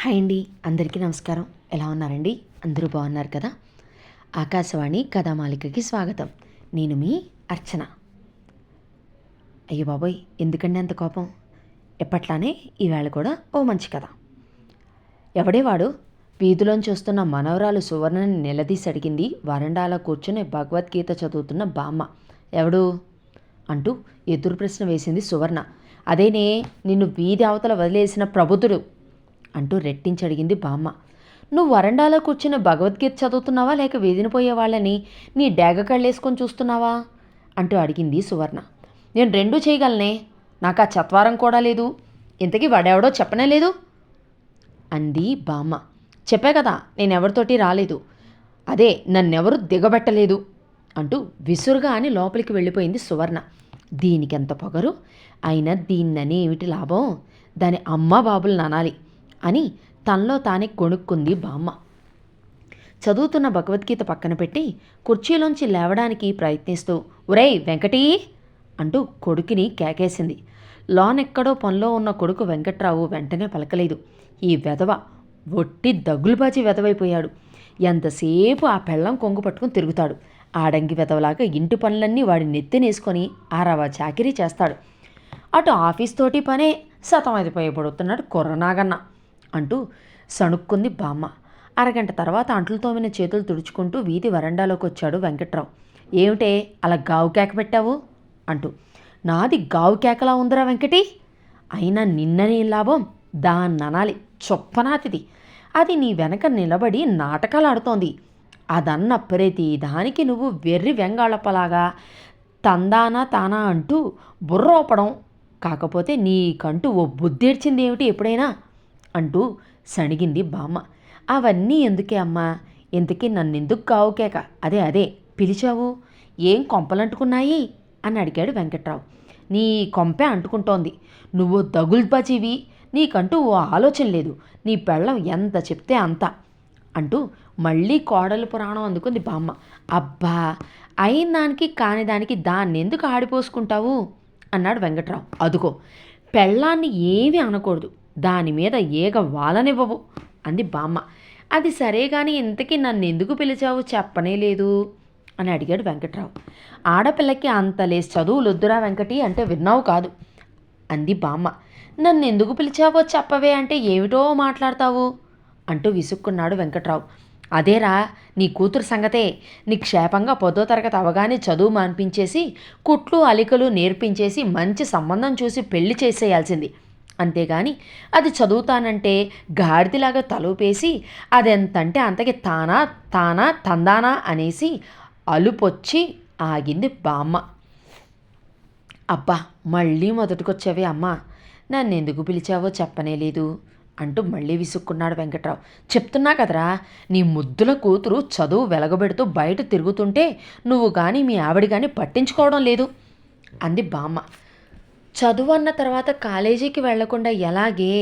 Hi అండి, అందరికీ నమస్కారం. ఎలా ఉన్నారండి? అందరూ బాగున్నారు కదా? ఆకాశవాణి కథామాలికకి స్వాగతం. నేను మీ అర్చన. అయ్యో బాబోయ్, ఎందుకండి అంత కోపం? ఎప్పట్లానే ఈవేళ కూడా ఓ మంచి కథ. ఎవడేవాడు? వీధిలోంచి వస్తున్న మనవరాలు సువర్ణని నిలదీసి అడిగింది వరండాలో కూర్చుని భగవద్గీత చదువుతున్న బామ్మ. ఎవడు అంటూ ఎదురు ప్రశ్న వేసింది సువర్ణ. అదేనే, నిన్ను వీధి అవతల వదిలేసిన ప్రబుద్ధుడు అంటూ రెట్టించి అడిగింది బామ్మ. నువ్వు వరండాలో కూర్చుని భగవద్గీత చదువుతున్నావా, లేక వీధిని పోయే వాళ్ళని నీ డేగ కళ్ళేసుకొని చూస్తున్నావా అంటూ అడిగింది సువర్ణ. నేను రెండూ చేయగలనే, నాకు ఆ చత్వారం కూడా లేదు. ఇంతకీ వాడెవడో చెప్పనే లేదు అంది బామ్మ. చెప్పే కదా, నేనెవరితోటి రాలేదు, అదే నన్నెవరు దిగబెట్టలేదు అంటూ విసురుగా అని లోపలికి వెళ్ళిపోయింది సువర్ణ. దీనికెంత పొగరు! అయినా దీన్నని ఏమిటి లాభం, దాని అమ్మ బాబులు నానాలి అని తనలో తానే కొనుక్కుంది బామ్మ. చదువుతున్న భగవద్గీత పక్కన పెట్టి కుర్చీలోంచి లేవడానికి ప్రయత్నిస్తూ ఒరేయ్ వెంకటీ అంటూ కొడుకుని కేకేసింది. లోనెక్కడో పనిలో ఉన్న కొడుకు వెంకట్రావు వెంటనే పలకలేదు. ఈ వెధవ ఒట్టి దగులుబాజీ వెధవైపోయాడు. ఎంతసేపు ఆ పెళ్ళం కొంగు పట్టుకుని తిరుగుతాడు. ఆడంగి వెధవలాగా ఇంటి పనులన్నీ వాడి నెత్తినేసుకొని ఆరవ చాకిరీ చేస్తాడు. అటు ఆఫీస్ తోటి పనే సతమైపోయబడుతున్నాడు కుర్రనాగన్న అంటూ సణుక్కుంది బామ్మ. అరగంట తర్వాత అంట్లు తోమిన చేతులు తుడుచుకుంటూ వీధి వరండాలోకి వచ్చాడు వెంకట్రావు. ఏమిటే అలా గావు కేక పెట్టావు అంటూ. నాది గావు కేకలా ఉందిరా వెంకటి, అయినా నిన్ననే లాభం, దాన్ననాలి చొప్పనాతిది. అది నీ వెనక నిలబడి నాటకాలు ఆడుతోంది. అదన్న ప్రతి దానికి నువ్వు వెర్రి వెంగాళప్పలాగా తందానా తానా అంటూ బుర్రోపడం, కాకపోతే నీకంటూ ఓ బుద్ధేడ్చింది ఏమిటి ఎప్పుడైనా అంటూ సణిగింది బామ్మ. అవన్నీ ఎందుకే అమ్మా, ఇంతకీ నన్నెందుకు కావుకేక అదే పిలిచావు, ఏం కొంపలంటుకున్నాయి అని అడిగాడు వెంకట్రావు. నీ కొంపే అంటుకుంటోంది, నువ్వు దగుల్బాజీవి, నీకంటూ ఓ ఆలోచన లేదు, నీ పెళ్ళం ఎంత చెప్తే అంత అంటూ మళ్ళీ కోడలు పురాణం అందుకుంది బామ్మ. అబ్బా, అయిన దానికి కాని దానికి దాన్నెందుకు ఆడిపోసుకుంటావు అన్నాడు వెంకట్రావు. అదుగో, పెళ్ళాన్ని ఏమీ అనకూడదు, దాని మీద ఏగ వాలనివ్వవు అంది బామ్మ. అది సరే కానీ ఇంతకీ నన్ను ఎందుకు పిలిచావు చెప్పనే లేదు అని అడిగాడు వెంకట్రావు. ఆడపిల్లకి అంత లేసి చదువులొద్దురా వెంకటి అంటే విన్నావు కాదు అంది బామ్మ. నన్ను ఎందుకు పిలిచావో చెప్పవే అంటే ఏమిటో మాట్లాడతావు అంటూ విసుక్కున్నాడు వెంకట్రావు. అదేరా నీ కూతురు సంగతే, నీ క్షేపంగా 10వ తరగతి అవగానే చదువు మాన్పించేసి కుట్లు అలికలు నేర్పించేసి మంచి సంబంధం చూసి పెళ్లి చేసేయాల్సింది. అంతేగాని అది చదువుతానంటే గాడిదిలాగా తలూపేసి అదెంతంటే అంతకి తానా తానా తందానా అనేసి అలుపొచ్చి ఆగింది బామ్మ. అబ్బా, మళ్ళీ మొదటికొచ్చావే అమ్మా, నన్నెందుకు పిలిచావో చెప్పనే లేదు అంటూ మళ్ళీ విసుక్కున్నాడు వెంకట్రావు. చెప్తున్నా కదరా, నీ ముద్దుల కూతురు చదువు వెలగబెడుతూ బయట తిరుగుతుంటే నువ్వు కానీ మీ ఆవిడ కానీ పట్టించుకోవడం లేదు అంది బామ్మ. చదువు అన్న తర్వాత కాలేజీకి వెళ్లకుండా ఎలాగే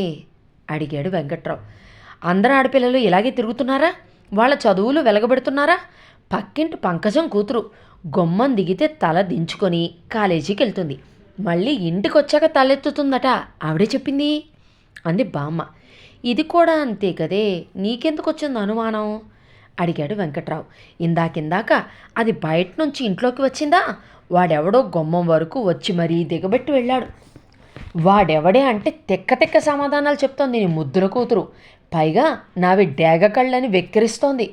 అడిగాడు వెంకట్రావు. అందరు ఆడపిల్లలు ఇలాగే తిరుగుతున్నారా, వాళ్ళ చదువులు వెలగబెడుతున్నారా? పక్కింటి పంకజం కూతురు గుమ్మం దిగితే తల దించుకొని కాలేజీకి వెళ్తుంది, మళ్ళీ ఇంటికి వచ్చాక తలెత్తుతుందట, ఆవిడే చెప్పింది అంది బామ్మ. ఇది కూడా అంతే కదే, నీకెందుకు వచ్చింది అనుమానం అడిగాడు వెంకట్రావు. ఇందాక అది బయట నుంచి ఇంట్లోకి వచ్చిందా, వాడెవడో గుమ్మం వరకు వచ్చి మరీ దిగబెట్టి వెళ్ళాడు. వాడెవడే అంటే తెక్క సమాధానాలు చెప్తోంది నీ ముద్దుల కూతురు. పైగా నావి డేగ కళ్ళని వెక్కిరిస్తోంది.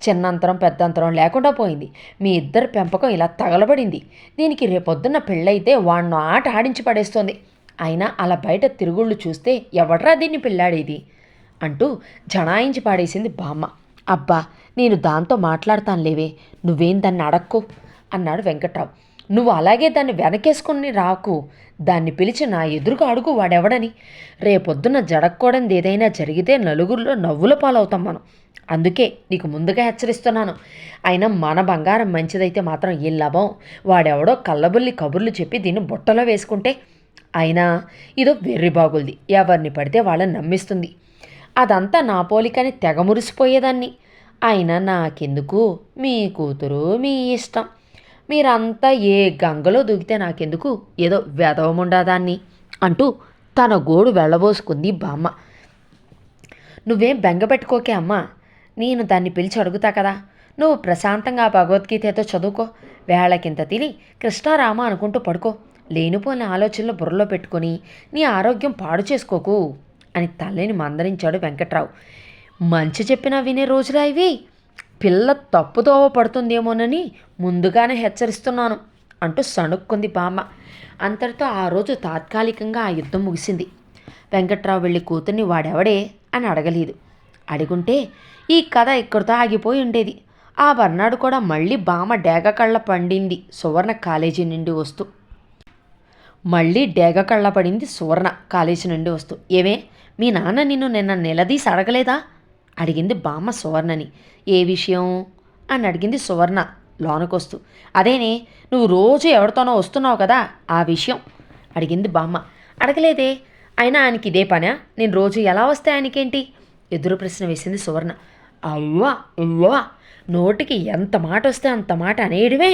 చిన్నంతరం పెద్దంతరం లేకుండా పోయింది. మీ ఇద్దరు పెంపకం ఇలా తగలబడింది. దీనికి రేపొద్దున్న పెళ్ళైతే వాణ్ణు ఆట ఆడించి పడేస్తోంది. అయినా అలా బయట తిరుగుళ్ళు చూస్తే ఎవడ్రా దీన్ని పెళ్ళాడేది అంటూ జనాయించి పాడేసింది బామ్మ. అబ్బా, నేను దాంతో మాట్లాడతానులేవే, నువ్వేం దాన్ని అడక్కో అన్నాడు వెంకట్రావు. నువ్వు అలాగే దాన్ని వెనకేసుకుని రాకు, దాన్ని పిలిచి నా ఎదురుగా అడుగు వాడెవడని. రేపొద్దున జడక్కూడనిది ఏదైనా జరిగితే నలుగురిలో నవ్వుల పాలవుతాం మనం. అందుకే నీకు ముందుగా హెచ్చరిస్తున్నాను. అయినా మన బంగారం మంచిదైతే మాత్రం ఏం లాభం, వాడెవడో కళ్ళబుల్లి కబుర్లు చెప్పి దీన్ని బుట్టలో వేసుకుంటే. అయినా ఇదో వెర్రి బాగుల్ది, ఎవరిని పడితే వాళ్ళని నమ్మిస్తుంది. అదంతా నా పోలికని తెగ మురిసిపోయేదాన్ని. అయినా నాకెందుకు, మీ కూతురు మీ ఇష్టం, మీరంతా ఏ గంగలో దూకితే నాకెందుకు, ఏదో వెధవముండాదాన్ని అంటూ తన గోడు వెళ్ళబోసుకుంది బామ్మ. నువ్వేం బెంగపెట్టుకోకే అమ్మా, నేను దాన్ని పిలిచి అడుగుతా కదా. నువ్వు ప్రశాంతంగా భగవద్గీత ఏదో చదువుకో, వేళకింత తిని కృష్ణారామ అనుకుంటూ పడుకో. లేనిపోని ఆలోచనలు బుర్రలో పెట్టుకొని నీ ఆరోగ్యం పాడు చేసుకోకు అని తల్లిని మందరించాడు వెంకట్రావు. మంచి చెప్పినా వినే రోజులా ఇవి? పిల్ల తప్పుదోవ పడుతుందేమోనని ముందుగానే హెచ్చరిస్తున్నాను అంటూ సణుక్కుంది బామ్మ. అంతటితో ఆ రోజు తాత్కాలికంగా ఆ యుద్ధం ముగిసింది. వెంకట్రావు వెళ్ళి కూతుర్ని వాడెవడే అని అడగలేదు. అడుగుంటే ఈ కథ ఇక్కడితో ఆగిపోయి ఉండేది. ఆ మర్నాడు కూడా మళ్ళీ బామ్మ డేగ కళ్ళ పండింది సువర్ణ కాలేజీ నుండి వస్తూ. ఏమే, మీ నాన్న నిన్ను నిన్న నిలదీసి అడగలేదా అడిగింది బామ్మ సువర్ణని. ఏ విషయం అని అడిగింది సువర్ణ లోనకొస్తూ. అదేనే, నువ్వు రోజు ఎవరితోనో వస్తున్నావు కదా, ఆ విషయం అడిగింది బామ్మ. అడగలేదే, అయినా ఆయనకి ఇదే పనా? నేను రోజు ఎలా వస్తే ఆయనకేంటి? ఎదురు ప్రశ్న వేసింది సువర్ణ. అవ్వా అవ్వా, నోటికి ఎంత మాట వస్తే అంత మాట అనేయడమే.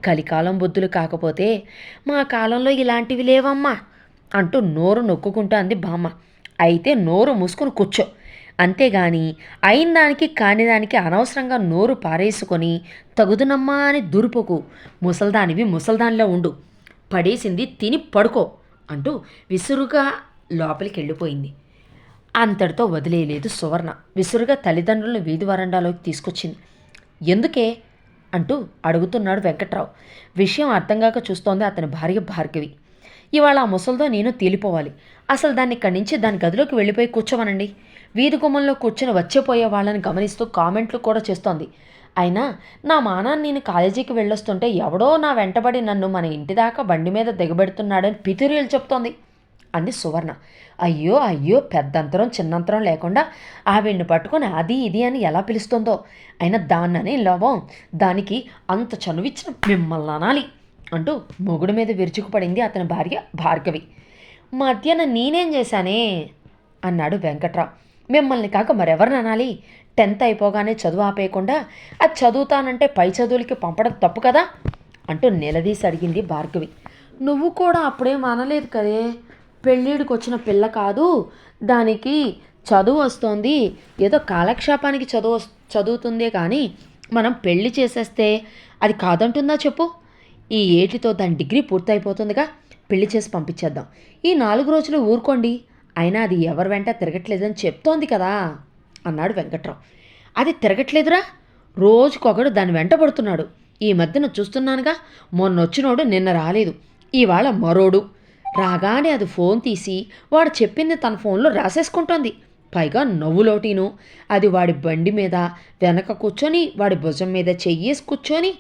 కలికాలం బుద్ధులు కాకపోతే మా కాలంలో ఇలాంటివి లేవమ్మా అంటూ నోరు నొక్కుంటూ అంది బామ్మ. అయితే నోరు మూసుకుని కూర్చో, అంతేగాని అయిన దానికి కాని దానికి అనవసరంగా నోరు పారేసుకొని తగుదునమ్మా అని దురుపుకు. ముసల్దానివి ముసల్దానిలో ఉండు, పడేసింది తిని పడుకో అంటూ విసురుగా లోపలికి వెళ్ళిపోయింది. అంతటితో వదిలేయలేదు సువర్ణ. విసురుగా తల్లిదండ్రులను వీధి వరండాలోకి తీసుకొచ్చింది. ఎందుకే అంటూ అడుగుతున్నాడు వెంకట్రావు. విషయం అర్థం కాక చూస్తోంది అతని భార్య భార్గవి. ఇవాళ ఆ ముసలితో నేను తేలిపోవాలి. అసలు దాన్ని ఇక్కడి నుంచి దాని గదిలోకి వెళ్ళిపోయి కూర్చోమనండి. వీధి గుమ్మంలో కూర్చొని వచ్చేపోయే వాళ్ళని గమనిస్తూ కామెంట్లు కూడా చేస్తోంది. అయినా నా మానాన్ని నేను కాలేజీకి వెళ్ళొస్తుంటే ఎవడో నా వెంటబడి నన్ను మన ఇంటి దాకా బండి మీద దిగబెడుతున్నాడని పితురీలు చెప్తోంది అంది సువర్ణ. అయ్యో అయ్యో, పెద్దంతరం చిన్నంతరం లేకుండా ఆవిడ్ని పట్టుకొని అది ఇది అని ఎలా పిలుస్తుందో. అయినా దాన్ననే లోభం, దానికి అంత చనువిచ్చిన మిమ్మల్ని అనాలి అంటూ మొగుడు మీద విరుచుకుపడింది అతని భార్య భార్గవి. మధ్యన నేనేం చేశానే అన్నాడు వెంకట్రావు. మిమ్మల్ని కాక మరెవరిని అనాలి? 10th అయిపోగానే చదువు ఆపేయకుండా అది చదువుతానంటే పై చదువులకి పంపడం తప్పు కదా అంటూ నిలదీసి అడిగింది భార్గవి. నువ్వు కూడా అప్పుడేం అనలేదు కదే, పెళ్ళిడికి వచ్చిన పిల్ల కాదు, దానికి చదువు వస్తోంది, ఏదో కాలక్షేపానికి చదువుతుందే కానీ మనం పెళ్లి చేసేస్తే అది కాదంటుందా చెప్పు? ఈ ఏటితో దాని డిగ్రీ పూర్తయిపోతుందిగా, పెళ్లి చేసి పంపించేద్దాం. ఈ 4 రోజులు ఊరుకోండి, అయినా అది ఎవరి వెంట తిరగట్లేదని చెప్తోంది కదా అన్నాడు వెంకట్రావు. అది తిరగట్లేదురా, రోజుకొకడు దాని వెంట పడుతున్నాడు. ఈ మధ్యన చూస్తున్నానుగా, మొన్నొచ్చినోడు నిన్న రాలేదు, ఇవాళ మరోడు రాగానే అది ఫోన్ తీసి వాడు చెప్పింది తన ఫోన్లో రాసేసుకుంటోంది. పైగా నవ్వులోటీను. అది వాడి బండి మీద వెనక కూర్చొని వాడి భుజం మీద చెయ్యేసి కూర్చొని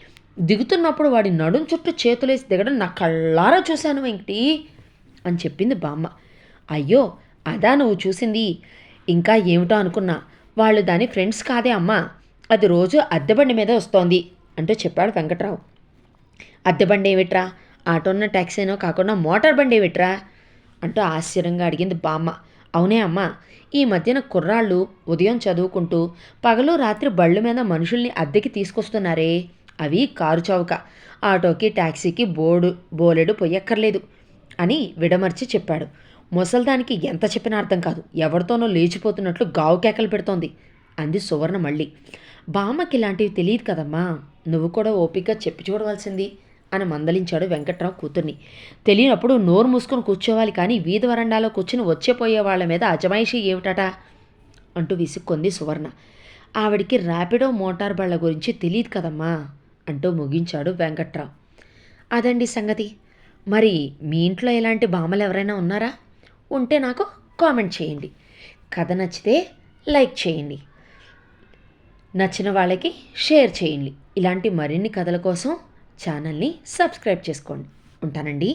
దిగుతున్నప్పుడు వాడి నడుం చుట్టూ చేతులేసి దిగడం నా కళ్ళారా చూశాను వెంకటి అని చెప్పింది బామ్మ. అయ్యో అదా నువ్వు చూసింది? ఇంకా ఏమిటో అనుకున్నా, వాళ్ళు దాని ఫ్రెండ్స్ కాదే అమ్మా, అది రోజు అద్దెబండి మీద వస్తోంది అంటూ చెప్పాడు వెంకట్రావు. అద్దెబండి ఏమిట్రా, ఆటోన్న ట్యాక్సీనో కాకుండా మోటార్ బండి ఏమిట్రా అంటూ ఆశ్చర్యంగా అడిగింది బామ్మ. అవునే అమ్మా, ఈ మధ్యన కుర్రాళ్ళు ఉదయం చదువుకుంటూ పగలు రాత్రి బళ్ళు మీద మనుషుల్ని అద్దెకి తీసుకొస్తున్నారే, అవి కారు చౌక, ఆటోకి ట్యాక్సీకి బోలెడు పొయ్యక్కర్లేదు అని విడమర్చి చెప్పాడు. ముసల్దానికి ఎంత చెప్పినా అర్థం కాదు, ఎవరితోనో లేచిపోతున్నట్లు గావు కేకలు పెడుతోంది అంది సువర్ణ మళ్ళీ. బామ్మకి ఇలాంటివి తెలియదు కదమ్మా, నువ్వు కూడా ఓపికగా చెప్పి చూడవలసింది అని మందలించాడు వెంకట్రావు కూతుర్ని. తెలియనప్పుడు నోరు మూసుకొని కూర్చోవాలి కానీ వీధి వరండాలో కూర్చుని వచ్చేపోయే వాళ్ళ మీద అజమాయిషీ ఏమిటట అంటూ విసుక్కొంది సువర్ణ. ఆవిడికి ర్యాపిడో మోటార్ బళ్ళ గురించి తెలియదు కదమ్మా అంటూ ముగించాడు వెంకట్రావు. అదండి సంగతి. మరి మీ ఇంట్లో ఇలాంటి బామ్మలు ఎవరైనా ఉన్నారా? ఉంటే నాకు కామెంట్ చేయండి. కథ నచ్చితే లైక్ చేయండి, నచ్చిన వాళ్ళకి షేర్ చేయండి. ఇలాంటి మరిన్ని కథల కోసం ఛానల్ని సబ్స్క్రైబ్ చేసుకోండి. ఉంటానండి.